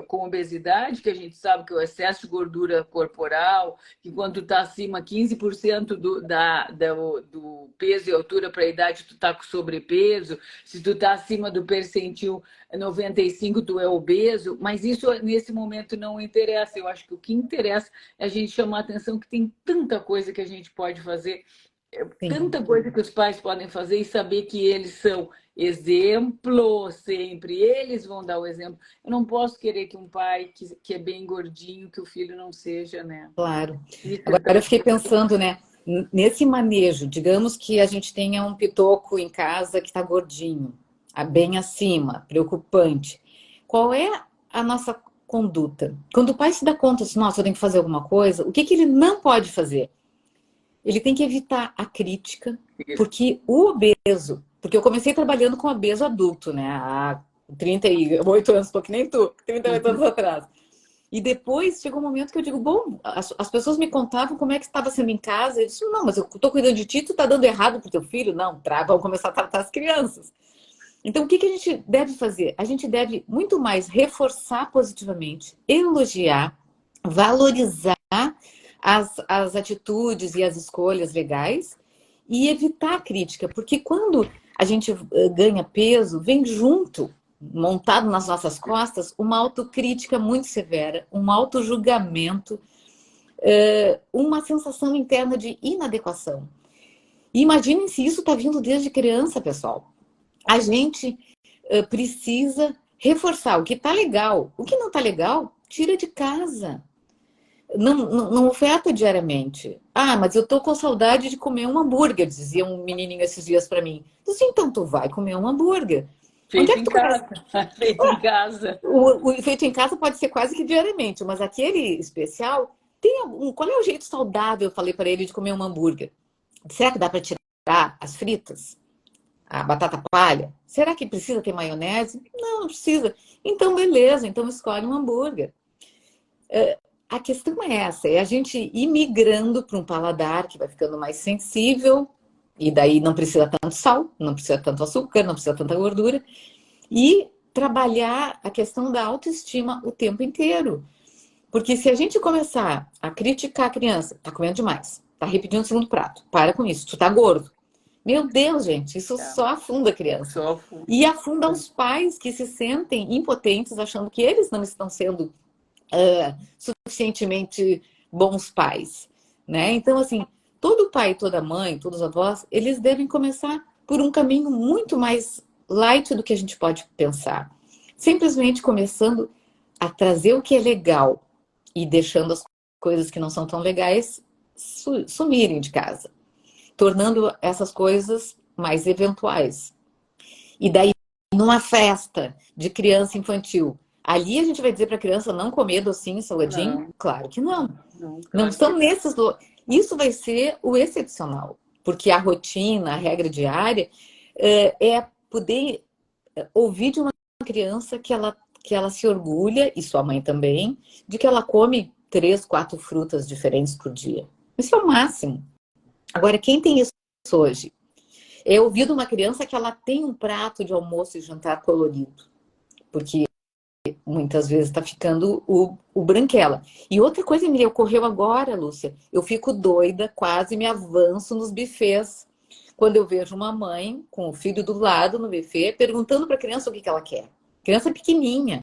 com obesidade, que a gente sabe que o excesso de gordura corporal, que quando está acima 15% do peso e altura para a idade, tu está com sobrepeso, se tu está acima do percentil 95, tu é obeso, mas isso nesse momento não interessa. Eu acho que o que interessa é a gente chamar a atenção que tem tanta coisa que a gente pode fazer, Sim, tanta coisa que os pais podem fazer e saber que eles são exemplo sempre, eles vão dar o exemplo. Eu não posso querer que um pai que é bem gordinho, que o filho não seja, né? claro. Isso é Agora eu tão... fiquei pensando, né? Nesse manejo, digamos que a gente tenha um pitoco em casa que está gordinho, bem acima, preocupante. Qual é a nossa conduta? Quando o pai se dá conta assim, nossa, eu tenho que fazer alguma coisa, o que que ele não pode fazer? Ele tem que evitar a crítica, porque o obeso, porque eu comecei trabalhando com obeso adulto, né? Há 38 anos, tô que nem tu, 38 anos atrás. E depois chegou um momento que eu digo, bom, as pessoas me contavam como é que estava sendo em casa. Eu disse, não, mas eu tô cuidando de ti, tu tá dando errado pro teu filho? Não, vamos começar a tratar as crianças. Então, o que que a gente deve fazer? A gente deve muito mais reforçar positivamente, elogiar, valorizar as atitudes e as escolhas legais e evitar a crítica, porque quando a gente ganha peso, vem junto, montado nas nossas costas, uma autocrítica muito severa, um autojulgamento, uma sensação interna de inadequação. E imaginem se isso está vindo desde criança, pessoal. A gente precisa reforçar o que está legal. O que não está legal, tira de casa. Não oferta diariamente. Ah, mas eu tô com saudade de comer um hambúrguer, dizia um menininho esses dias para mim. Eu disse, então tu vai comer um hambúrguer. Onde é Feito que em tu conhece? casa, feito em casa. O feito em casa pode ser quase que diariamente, mas aquele especial tem qual é o jeito saudável, eu falei para ele, de comer um hambúrguer? Será que dá para tirar as fritas? A batata palha? Será que precisa ter maionese? Não, não precisa. Então, beleza, então escolhe um hambúrguer. A questão é essa, é a gente ir migrando para um paladar que vai ficando mais sensível, e daí não precisa tanto sal, não precisa tanto açúcar, não precisa tanta gordura, e trabalhar a questão da autoestima o tempo inteiro. Porque se a gente começar a criticar a criança, tá comendo demais, tá repetindo o segundo prato, para com isso, tu tá gordo. Meu Deus, gente, isso só afunda a criança. Só E afunda os pais que se sentem impotentes, achando que eles não estão sendo suficientemente bons pais, né? Então, assim, todo pai, toda mãe, todos os avós, eles devem começar por um caminho muito mais light do que a gente pode pensar. Simplesmente começando a trazer o que é legal e deixando as coisas que não são tão legais sumirem de casa, tornando essas coisas mais eventuais. E daí, numa festa de criança infantil, ali a gente vai dizer para a criança não comer docinho, salgadinho? Não, Claro que não. não, Não claro que são nesses. Isso vai ser o excepcional, porque a rotina, a regra diária, é poder ouvir de uma criança que ela se orgulha, e sua mãe também, de que ela come 3, 4 frutas diferentes por dia. Isso é o máximo. Agora, quem tem isso hoje? É ouvir de uma criança que ela tem um prato de almoço e jantar colorido, porque muitas vezes está ficando o branquela. E outra coisa me ocorreu agora, Lúcia, eu fico doida, quase me avanço nos bufês. Quando eu vejo uma mãe com o filho do lado no buffet, perguntando para a criança o que ela quer. Criança pequenininha.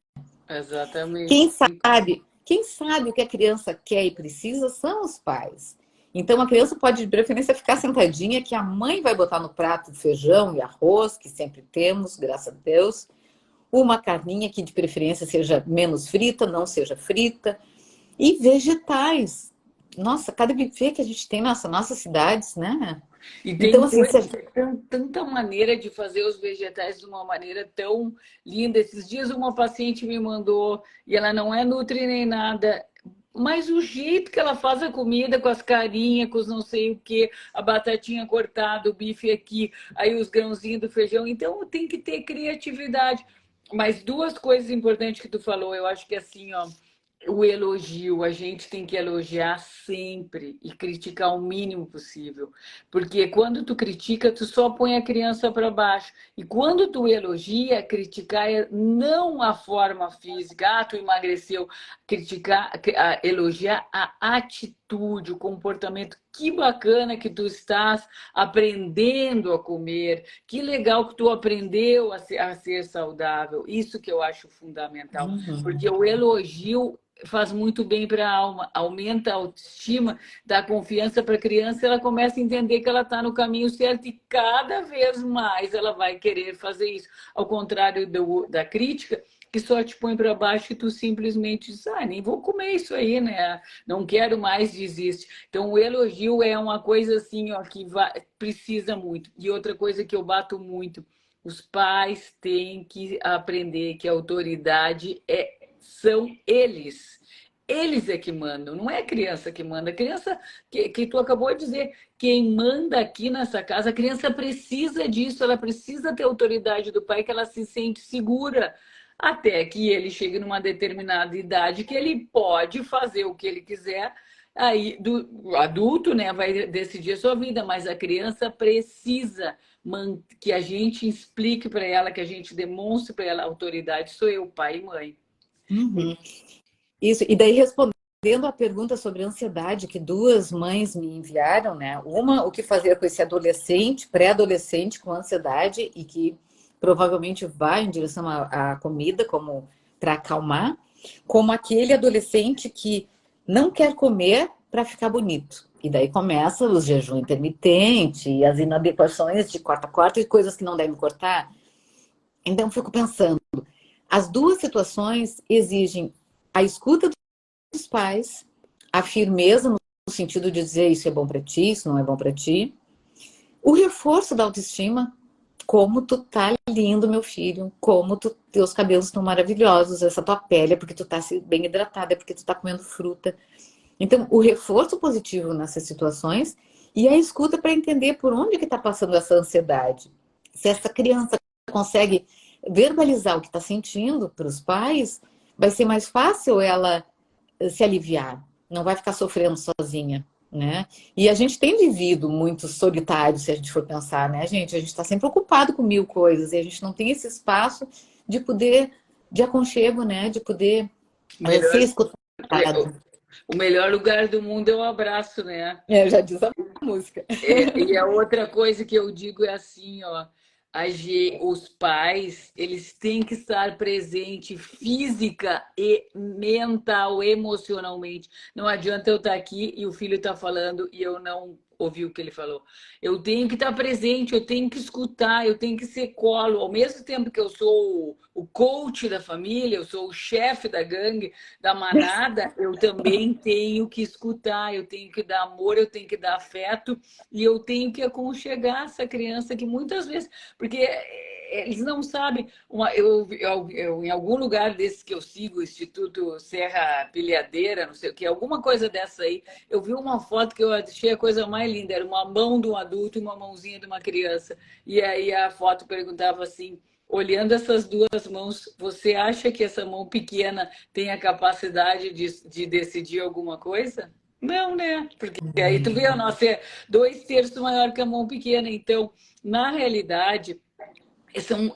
exatamente. Quem sabe o que a criança quer e precisa são os pais. Então a criança pode, de preferência, ficar sentadinha, que a mãe vai botar no prato feijão e arroz, que sempre temos, graças a Deus. Uma carninha que de preferência seja menos frita, não seja frita. E vegetais. Nossa, cada buffet que a gente tem nas nossas cidades, né? E Então, tem assim, coisa, tanta maneira de fazer os vegetais de uma maneira tão linda. Esses dias uma paciente me mandou, e ela não é nutri nem nada, mas o jeito que ela faz a comida, com as carinhas, com os não sei o quê, a batatinha cortada, o bife aqui, aí os grãozinhos do feijão. Então tem que ter criatividade. Mas duas coisas importantes que tu falou, eu acho que assim, ó, o elogio, a gente tem que elogiar sempre e criticar o mínimo possível. Porque quando tu critica, tu só põe a criança para baixo. E quando tu elogia, criticar é não a forma física, ah, tu emagreceu, criticar, elogiar a atitude, o comportamento. Que bacana que tu estás aprendendo a comer, que legal que tu aprendeu a ser saudável. Isso que eu acho fundamental, porque o elogio faz muito bem para a alma, aumenta a autoestima, dá confiança para a criança, ela começa a entender que ela está no caminho certo e cada vez mais ela vai querer fazer isso. Ao contrário da crítica, que só te põe para baixo e tu simplesmente diz, ah, nem vou comer isso aí, né? Não quero mais, desiste. Então, o elogio é uma coisa assim, ó, que precisa muito. E outra coisa que eu bato muito, os pais têm que aprender que a autoridade são eles. Eles é que mandam, não é a criança que manda. A criança, que tu acabou de dizer, quem manda aqui nessa casa, a criança precisa disso, ela precisa ter autoridade do pai, que ela se sente segura. Até que ele chegue numa determinada idade que ele pode fazer o que ele quiser. Aí, o adulto, né, vai decidir a sua vida, mas a criança precisa que a gente explique para ela, que a gente demonstre para ela a autoridade, sou eu, pai e mãe. uhum. Isso, e daí respondendo a pergunta sobre ansiedade que duas mães me enviaram, né? Uma, o que fazer com esse adolescente, pré-adolescente com ansiedade e que provavelmente vai em direção à comida como para acalmar, como aquele adolescente que não quer comer para ficar bonito. E daí começa os jejum intermitente e as inadequações de corta a corta e coisas que não devem cortar. Então, eu fico pensando, as duas situações exigem a escuta dos pais, a firmeza no sentido de dizer isso é bom para ti, isso não é bom para ti, o reforço da autoestima, como tu tá lindo, meu filho, como teus cabelos estão maravilhosos, essa tua pele é porque tu tá bem hidratada, é porque tu tá comendo fruta. Então, o reforço positivo nessas situações e a escuta para entender por onde que está passando essa ansiedade. Se essa criança consegue verbalizar o que está sentindo para os pais, vai ser mais fácil ela se aliviar, não vai ficar sofrendo sozinha, né? E a gente tem vivido muito solitário, se a gente for pensar, né, gente? A gente está sempre ocupado com mil coisas e a gente não tem esse espaço de poder, de aconchego, né? De poder ser Melhor, escutado. o melhor lugar do mundo é o abraço, né? Já diz a música. E a outra coisa que eu digo é assim, ó, os pais, eles têm que estar presentes física e mental, emocionalmente. Não adianta eu estar aqui e o filho está falando e eu não ouvir o que ele falou. Eu tenho que estar presente, eu tenho que escutar, eu tenho que ser colo. Ao mesmo tempo que eu sou o coach da família, eu sou o chefe da gangue, da manada, eu também tenho que escutar, eu tenho que dar amor, eu tenho que dar afeto e eu tenho que aconchegar essa criança que muitas vezes... Porque eles não sabem. Em algum lugar desse que eu sigo, o Instituto Serra Pilhadeira, não sei o que, alguma coisa dessa aí, eu vi uma foto que eu achei a coisa mais linda. Era uma mão de um adulto e uma mãozinha de uma criança. E aí a foto perguntava assim: olhando essas duas mãos, você acha que essa mão pequena tem a capacidade de decidir alguma coisa? Não, né? Porque aí tu vê, a nossa é 2/3 maior que a mão pequena. Então, na realidade, são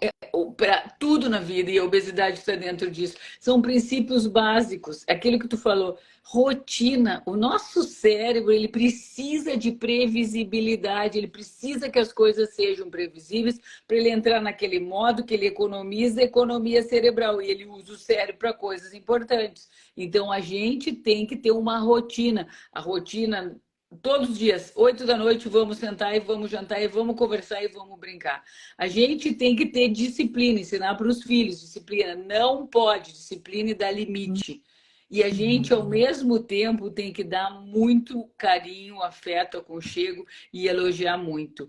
para tudo na vida, e a obesidade está dentro disso. São princípios básicos, aquilo que tu falou, rotina. O nosso cérebro, ele precisa de previsibilidade, ele precisa que as coisas sejam previsíveis para ele entrar naquele modo que ele economiza economia cerebral, e ele usa o cérebro para coisas importantes. Então, a gente tem que ter uma rotina. A rotina todos os dias, 8 da noite, vamos sentar e vamos jantar e vamos conversar e vamos brincar. A gente tem que ter disciplina, ensinar para os filhos disciplina. Não pode, disciplina e dar limite. E a gente, ao mesmo tempo, tem que dar muito carinho, afeto, aconchego e elogiar muito.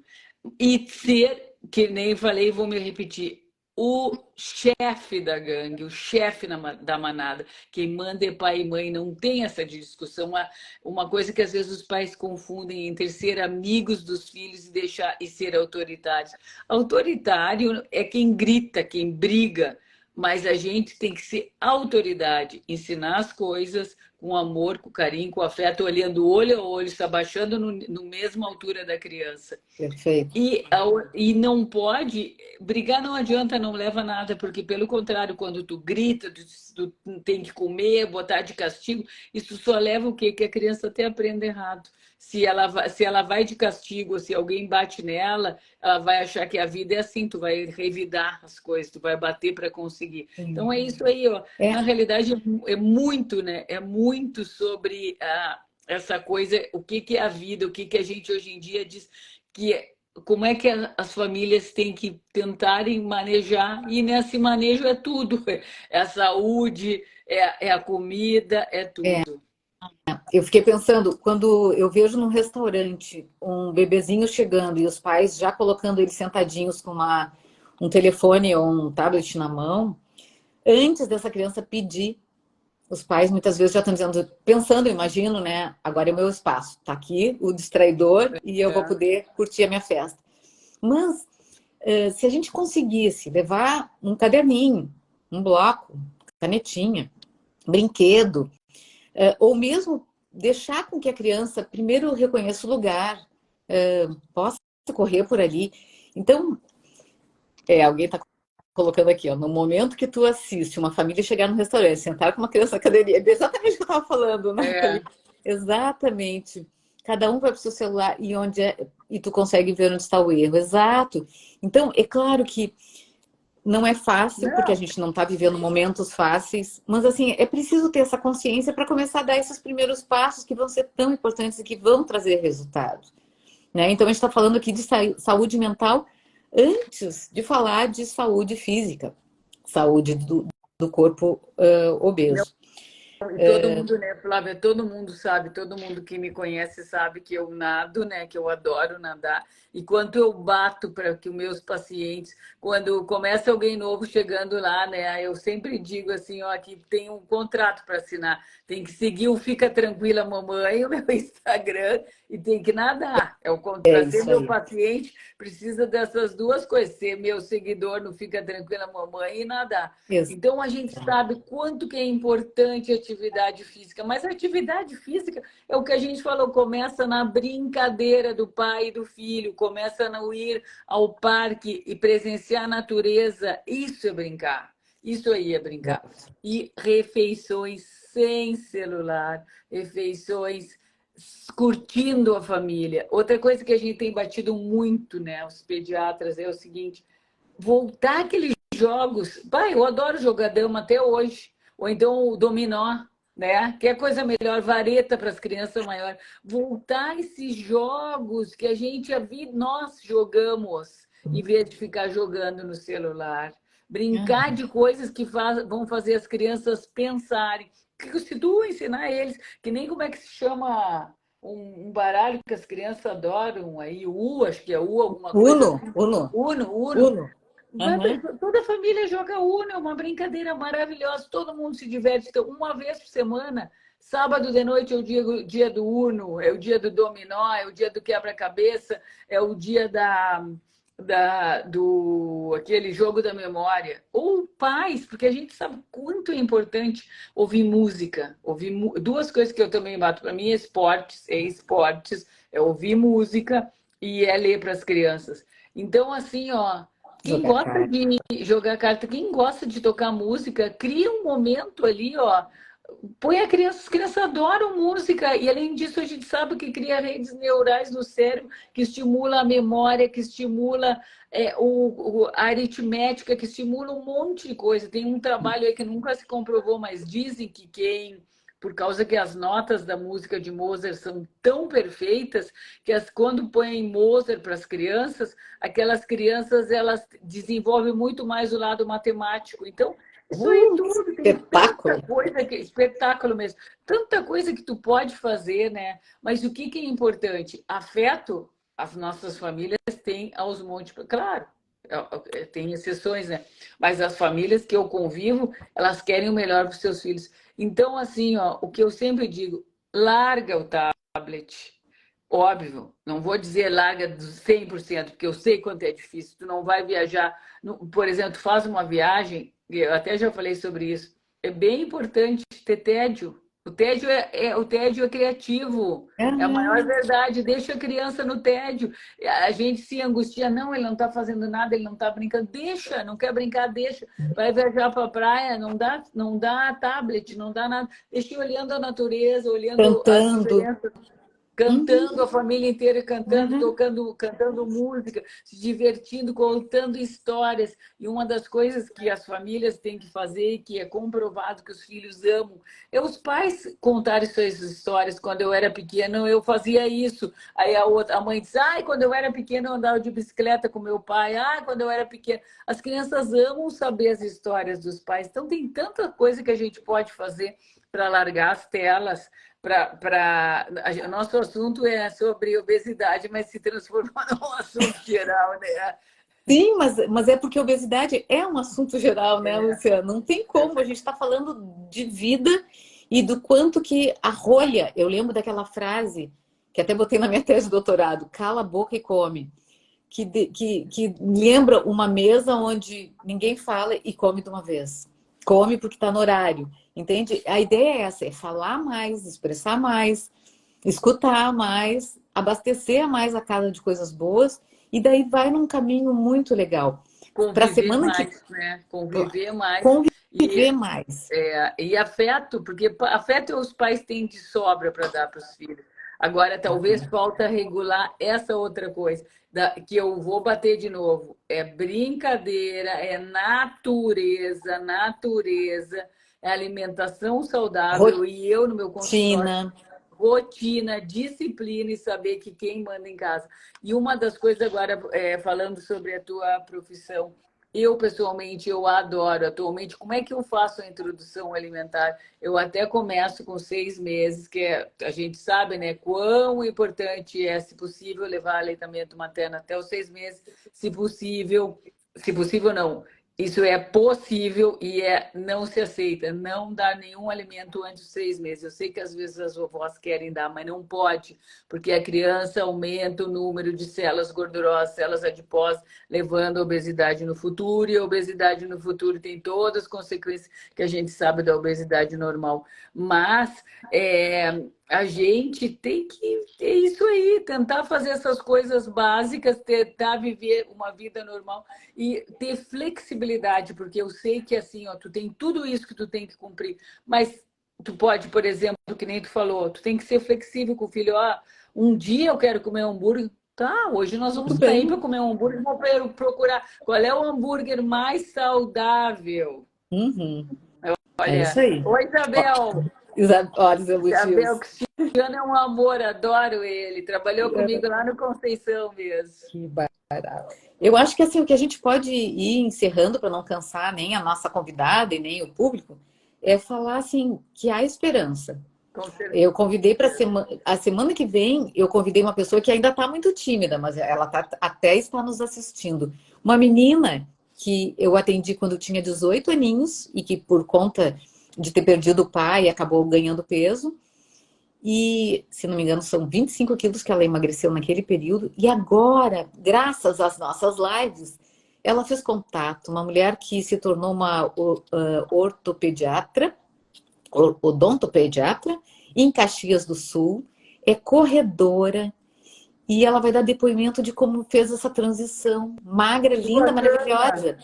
E ser, que nem falei, vou me repetir, o chefe da gangue, o chefe da manada. Quem manda é pai e mãe, não tem essa discussão. Uma coisa que às vezes os pais confundem entre ser amigos dos filhos e ser autoritários. Autoritário é quem grita, quem briga, mas a gente tem que ser autoridade, ensinar as coisas com amor, com carinho, com afeto, olhando olho a olho, se abaixando no mesma altura da criança. Perfeito. E não pode, brigar não adianta, não leva a nada, porque pelo contrário, quando tu grita, tu tem que comer, botar de castigo, isso só leva o quê? Que a criança até aprende errado. Se ela vai de castigo, ou se alguém bate nela, ela vai achar que a vida é assim, tu vai revidar as coisas, tu vai bater para conseguir. Então é isso aí, ó. É, Na realidade é muito, né? É muito sobre essa coisa, o que que é a vida, o que que a gente hoje em dia diz que como é que as famílias têm que tentarem manejar, e nesse manejo é tudo, é a saúde, é a comida, é tudo. eu fiquei pensando, quando eu vejo num restaurante um bebezinho chegando e os pais já colocando eles sentadinhos com um telefone ou um tablet na mão, antes dessa criança pedir, os pais muitas vezes já estão dizendo, pensando, imagino, né? Agora é o meu espaço, tá aqui o distraidor e eu vou É. poder curtir a minha festa. Mas se a gente conseguisse levar um caderninho, um bloco, canetinha, brinquedo, ou mesmo deixar com que a criança primeiro reconheça o lugar, possa correr por ali. Então, alguém está colocando aqui, ó, no momento que tu assiste uma família chegar no restaurante, sentar com uma criança na cadeirinha, é exatamente o que eu estava falando, Nathalie. É. Exatamente. Cada um vai para o seu celular e tu consegue ver onde está o erro. Exato. Então, é claro que não é fácil, porque a Não, gente não está vivendo momentos fáceis, mas assim, é preciso ter essa consciência para começar a dar esses primeiros passos que vão ser tão importantes e que vão trazer resultados. Né? Então, a gente está falando aqui de saúde mental antes de falar de saúde física, saúde do corpo obeso. e todo mundo, né, Flávia, todo mundo sabe, todo mundo que me conhece sabe que eu nado, né, que eu adoro nadar. E quanto eu bato para que os meus pacientes, quando começa alguém novo chegando lá, né, eu sempre digo assim, ó, que tem um contrato para assinar, tem que seguir o Fica Tranquila Mamãe, o meu Instagram, e tem que nadar. É Para ser isso meu aí. paciente, precisa dessas duas coisas, ser meu seguidor no Fica Tranquila Mamãe e nadar. Isso. Então, a gente sabe quanto que é importante a atividade física, mas a atividade física é o que a gente falou, começa na brincadeira do pai e do filho, começa no ir ao parque e presenciar a natureza, isso é brincar, isso aí é brincar. E refeições sem celular, refeições curtindo a família. Outra coisa que a gente tem batido muito, né, os pediatras, é o seguinte, voltar aqueles jogos. Pai, eu adoro jogar dama até hoje. Ou então o dominó. né? Que é coisa melhor, vareta para as crianças maiores. Voltar esses jogos que a gente, nós jogamos, em vez de ficar jogando no celular. Brincar de coisas que vão fazer as crianças pensarem. Que se tu ensinar eles, que nem como é que se chama um baralho que as crianças adoram aí, acho que é alguma coisa Uno, assim. Uno, Uno. Uno. Uhum. Toda a família joga Uno, é uma brincadeira maravilhosa, todo mundo se diverte. Então, uma vez por semana, sábado de noite é o dia do Uno, é o dia do dominó, é o dia do quebra-cabeça, é o dia do aquele jogo da memória. Ou pais, porque a gente sabe quanto é importante ouvir música. Duas coisas que eu também bato para mim, esportes, é ouvir música e é ler para as crianças. Então, assim, ó, quem Jogar gosta carta. de jogar carta, quem gosta de tocar música, cria um momento ali, ó. Põe as crianças adoram música, e além disso, a gente sabe que cria redes neurais no cérebro, que estimula a memória, que estimula a aritmética, que estimula um monte de coisa. Tem um trabalho aí que nunca se comprovou, mas dizem que por causa que as notas da música de Mozart são tão perfeitas, que quando põem Mozart para as crianças, aquelas crianças elas desenvolvem muito mais o lado matemático. Então, isso aí tudo, tem tanta Espetáculo. coisa espetáculo mesmo, tanta coisa que tu pode fazer, né? Mas o que é importante? Afeto, as nossas famílias têm aos montes, claro, tem exceções, né? Mas as famílias que eu convivo, elas querem o melhor para os seus filhos. Então, assim, ó, o que eu sempre digo, larga o tablet. Óbvio, não vou dizer larga dos 100%, porque eu sei quanto é difícil. Tu não vai viajar, por exemplo, tu faz uma viagem, eu até já falei sobre isso. É bem importante ter tédio. O tédio é criativo. É a maior Ah, verdade. Deixa a criança no tédio. A gente se angustia, não, ele não está fazendo nada, ele não está brincando. Deixa, não quer brincar, deixa. Vai viajar para a praia, não dá tablet, não dá nada. Deixa olhando a natureza, olhando as cantando. diferenças, cantando, Uhum, a família inteira cantando, uhum. tocando, cantando música, se divertindo, contando histórias. E uma das coisas que as famílias têm que fazer, que é comprovado que os filhos amam, é os pais contarem suas histórias. Quando eu era pequena, eu fazia isso. Aí a mãe diz, ai, quando eu era pequena, eu andava de bicicleta com meu pai. Ah, quando eu era pequena. As crianças amam saber as histórias dos pais. Então, tem tanta coisa que a gente pode fazer para largar as telas, o nosso assunto é sobre obesidade, mas se transformou num assunto geral, né? Sim, mas é porque a obesidade é um assunto geral, né, É, Luciana? Não tem é como, a gente está falando de vida e do quanto que a rolha, eu lembro daquela frase que até botei na minha tese de doutorado, cala a boca e come, que lembra uma mesa onde ninguém fala e come de uma vez. Come porque está no horário, entende? A ideia é essa, é falar mais, expressar mais, escutar mais, abastecer mais a casa de coisas boas, e daí vai num caminho muito legal. Para a conviver semana que mais, né? Conviver mais. conviver E, mais. e afeto, porque afeto os pais têm de sobra para dar para os filhos. Agora, talvez falta regular essa outra coisa, que eu vou bater de novo. É brincadeira, é natureza, é alimentação saudável. E eu, no meu consultório, Rotina. rotina, disciplina e saber que quem manda em casa. E uma das coisas agora, falando sobre a tua profissão, eu pessoalmente eu adoro atualmente. Como é que eu faço a introdução alimentar? Eu até começo com 6 meses, a gente sabe, né, quão importante é, se possível, levar aleitamento materno até os 6 meses, se possível não. Isso é possível e não se aceita. Não dá nenhum alimento antes dos 6 meses. Eu sei que às vezes as vovós querem dar, mas não pode, porque a criança aumenta o número de células gordurosas, células adiposas, levando à obesidade no futuro. E a obesidade no futuro tem todas as consequências que a gente sabe da obesidade normal. Mas a gente tem que ter isso aí, tentar fazer essas coisas básicas, tentar viver uma vida normal e ter flexibilidade, porque eu sei que assim, ó, tu tem tudo isso que tu tem que cumprir, mas tu pode, por exemplo, que nem tu falou, tu tem que ser flexível com o filho. Ah, um dia eu quero comer um hambúrguer. Tá, hoje nós vamos Tudo sair bem. para comer um hambúrguer, vou procurar qual é o hambúrguer mais saudável. Uhum. É isso Olha, aí. oi Ó, Isabel. Olhos Isabel elogios. Cristiano é um amor, adoro ele. Trabalhou comigo lá no Conceição mesmo. Que barato. Eu acho que assim, o que a gente pode ir encerrando para não cansar nem a nossa convidada e nem o público é falar assim que há esperança. Com certeza. Eu convidei para a semana que vem, eu convidei uma pessoa que ainda está muito tímida, mas ela até está nos assistindo. Uma menina que eu atendi quando tinha 18 aninhos e que por conta de ter perdido o pai acabou ganhando peso. E, se não me engano, são 25 quilos que ela emagreceu naquele período. E agora, graças às nossas lives, ela fez contato. Uma mulher que se tornou uma ortopediatra, odontopediatra, em Caxias do Sul. É corredora. E ela vai dar depoimento de como fez essa transição. Magra, Que linda, bacana. maravilhosa.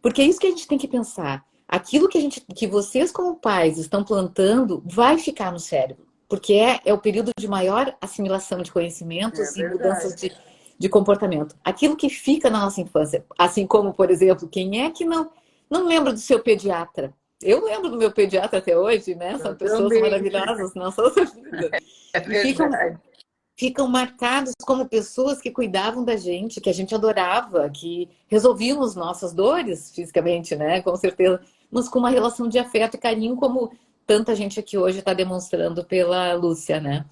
Porque é isso que a gente tem que pensar. Aquilo que vocês, como pais, estão plantando, vai ficar no cérebro. Porque é o período de maior assimilação de É conhecimentos e mudanças verdade. de comportamento. Aquilo que fica na nossa infância. Assim como, por exemplo, quem é que não lembra do seu pediatra? Eu lembro do meu pediatra até hoje, né? São Eu pessoas também. maravilhosas na nossa vida. É E ficam, verdade. ficam marcados como pessoas que cuidavam da gente, que a gente adorava, que resolviam as nossas dores fisicamente, né? Com certeza, mas com uma relação de afeto e carinho, como tanta gente aqui hoje está demonstrando pela Lúcia, né?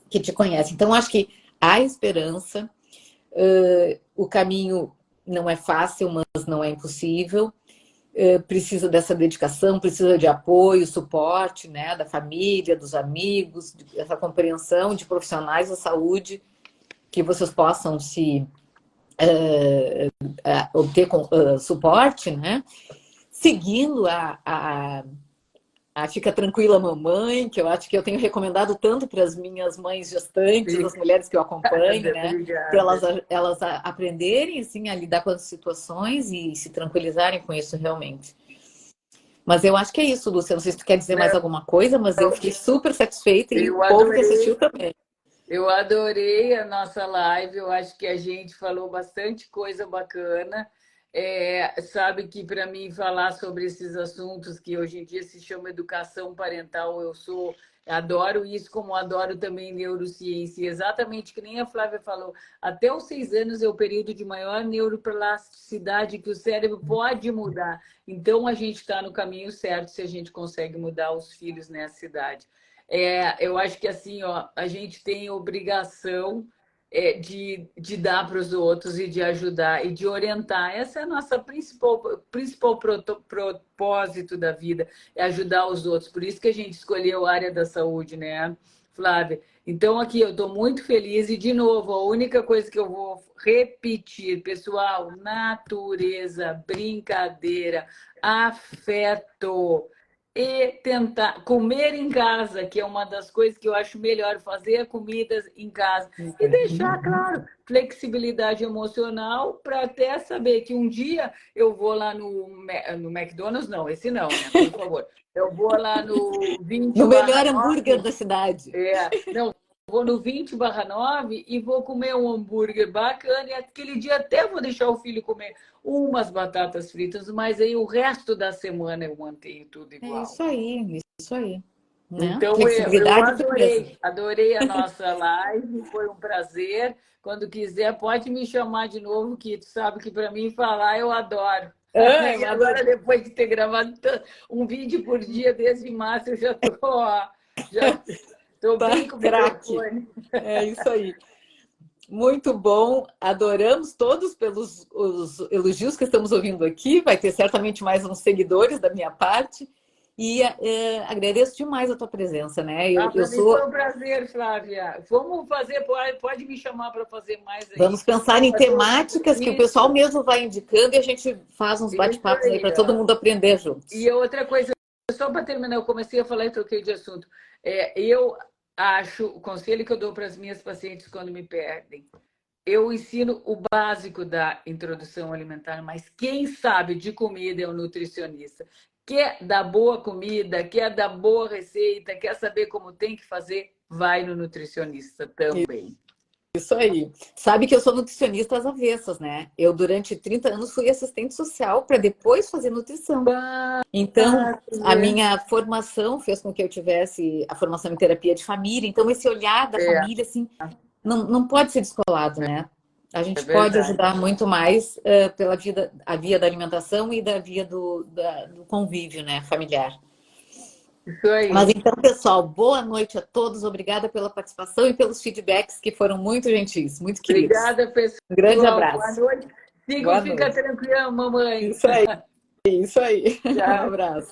Que te conhece. Então, acho que há esperança, o caminho não é fácil, mas não é impossível. Precisa dessa dedicação, precisa de apoio, suporte, né, da família, dos amigos, dessa compreensão de profissionais da saúde, que vocês possam se obter suporte, né? Seguindo a Fica Tranquila Mamãe, que eu acho que eu tenho recomendado tanto para as minhas mães gestantes, as mulheres que eu acompanho, Obrigada, né? Para obrigada. elas aprenderem assim, a lidar com as situações e se tranquilizarem com isso realmente. Mas eu acho que é isso, Lúcia. Não sei se tu quer dizer mais Não, alguma coisa, mas eu fiquei super satisfeita e o eu povo que assistiu adorei. também. Eu adorei a nossa live, eu acho que a gente falou bastante coisa bacana. Sabe que para mim falar sobre esses assuntos que hoje em dia se chama educação parental, adoro isso, como adoro também neurociência. Exatamente que nem a Flávia falou, até os 6 anos é o período de maior neuroplasticidade que o cérebro pode mudar. Então a gente está no caminho certo se a gente consegue mudar os filhos nessa idade. Eu acho que assim, ó, a gente tem obrigação de dar para os outros e de ajudar e de orientar. Essa é a nossa principal propósito da vida, é ajudar os outros. Por isso que a gente escolheu a área da saúde, né, Flávia? Então, aqui eu estou muito feliz e, de novo, a única coisa que eu vou repetir, pessoal, natureza, brincadeira, afeto e tentar comer em casa, que é uma das coisas que eu acho melhor, fazer comidas em casa e deixar, claro, flexibilidade emocional para até saber que um dia eu vou lá no McDonald's, não, esse não, né? Por favor. Eu vou lá no 20 No barra melhor hambúrguer 9 da cidade. não, vou no 20/9 e vou comer um hambúrguer bacana. E aquele dia até vou deixar o filho comer umas batatas fritas, mas aí o resto da semana eu mantenho tudo É igual. isso aí, né? Então, eu Flexibilidade e firmeza. adorei a nossa live, foi um prazer. Quando quiser, pode me chamar de novo, que tu sabe que para mim falar eu adoro. Ah, E agora, depois de ter gravado um vídeo por dia desde março, eu já tô tá bem com o craque. microfone. É isso aí. Muito bom, adoramos todos pelos os elogios que estamos ouvindo aqui. Vai ter certamente mais uns seguidores da minha parte. E agradeço demais a tua presença, né? Eu Para mim foi sou. um prazer, Flávia. Vamos fazer, pode me chamar para fazer mais Vamos aí. pensar em Fazer temáticas que o pessoal isso, mesmo vai indicando e a gente faz uns isso bate-papos aí aí. para todo mundo aprender E juntos. outra coisa, só para terminar, eu comecei a falar e troquei de assunto. Eu acho, o conselho que eu dou para as minhas pacientes quando me perdem, eu ensino o básico da introdução alimentar, mas quem sabe de comida é o nutricionista. Quer dar boa comida, quer dar boa receita, quer saber como tem que fazer, vai no nutricionista também. Isso aí. Sabe que eu sou nutricionista às avessas, né? Eu, durante 30 anos, fui assistente social para depois fazer nutrição. Então, a minha formação fez com que eu tivesse a formação em terapia de família. Então, esse olhar da É, família, assim, não pode ser descolado, né? A é gente pode verdade. ajudar muito mais pela a via da alimentação e da via do convívio, né, familiar. Isso Mas aí. então, pessoal, boa noite a todos. Obrigada pela participação e pelos feedbacks que foram muito gentis, muito queridos. Obrigada, Um grande pessoal. Boa abraço. noite. Sigam, Boa fica noite. tranquila, mamãe. Isso aí, isso aí. Um Tchau. abraço.